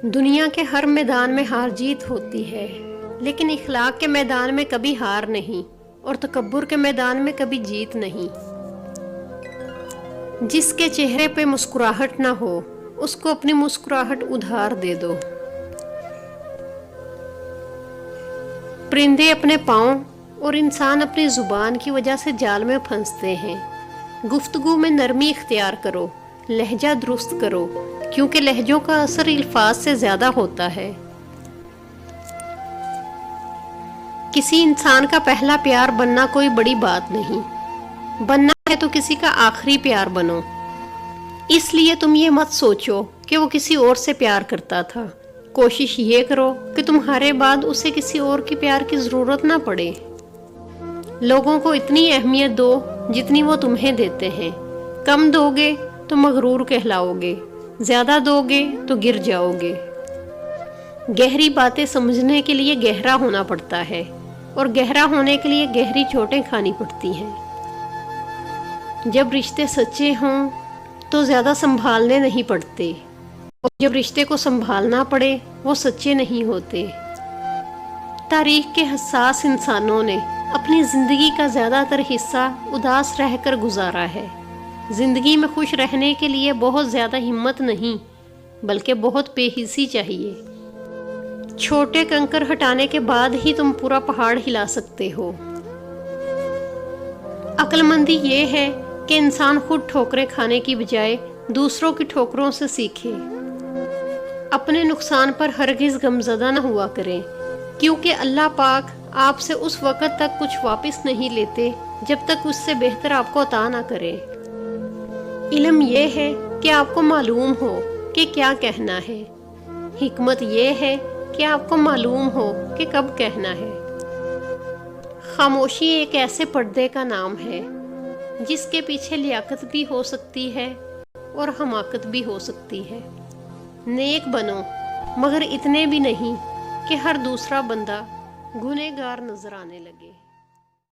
دنیا کے ہر میدان میں ہار جیت ہوتی ہے، لیکن اخلاق کے میدان میں کبھی ہار نہیں اور تکبر کے میدان میں کبھی جیت نہیں۔ جس کے چہرے پہ مسکراہٹ نہ ہو اس کو اپنی مسکراہٹ ادھار دے دو۔ پرندے اپنے پاؤں اور انسان اپنی زبان کی وجہ سے جال میں پھنستے ہیں۔ گفتگو میں نرمی اختیار کرو، لہجہ درست کرو، کیونکہ لہجوں کا اثر الفاظ سے زیادہ ہوتا ہے۔ کسی انسان کا پہلا پیار بننا کوئی بڑی بات نہیں، بننا ہے تو کسی کا آخری پیار بنو۔ اس لیے تم یہ مت سوچو کہ وہ کسی اور سے پیار کرتا تھا، کوشش یہ کرو کہ تمہارے بعد اسے کسی اور کے پیار کی ضرورت نہ پڑے۔ لوگوں کو اتنی اہمیت دو جتنی وہ تمہیں دیتے ہیں، کم دو گے تو مغرور کہلاؤ گے، زیادہ دو گے تو گر جاؤ گے۔ گہری باتیں سمجھنے کے لیے گہرا ہونا پڑتا ہے، اور گہرا ہونے کے لیے گہری چوٹیں کھانی پڑتی ہیں۔ جب رشتے سچے ہوں تو زیادہ سنبھالنے نہیں پڑتے، اور جب رشتے کو سنبھالنا پڑے وہ سچے نہیں ہوتے۔ تاریخ کے حساس انسانوں نے اپنی زندگی کا زیادہ تر حصہ اداس رہ کر گزارا ہے۔ زندگی میں خوش رہنے کے لیے بہت زیادہ ہمت نہیں، بلکہ بہت بے حسی چاہیے۔ چھوٹے کنکر ہٹانے کے بعد ہی تم پورا پہاڑ ہلا سکتے ہو۔ عقل مندی یہ ہے کہ انسان خود ٹھوکریں کھانے کی بجائے دوسروں کی ٹھوکروں سے سیکھے۔ اپنے نقصان پر ہرگز غمزدہ نہ ہوا کریں، کیونکہ اللہ پاک آپ سے اس وقت تک کچھ واپس نہیں لیتے جب تک اس سے بہتر آپ کو عطا نہ کرے۔ علم یہ ہے کہ آپ کو معلوم ہو کہ کیا کہنا ہے، حکمت یہ ہے کہ آپ کو معلوم ہو کہ کب کہنا ہے۔ خاموشی ایک ایسے پردے کا نام ہے جس کے پیچھے لیاقت بھی ہو سکتی ہے اور حماقت بھی ہو سکتی ہے۔ نیک بنو، مگر اتنے بھی نہیں کہ ہر دوسرا بندہ گنہگار نظر آنے لگے۔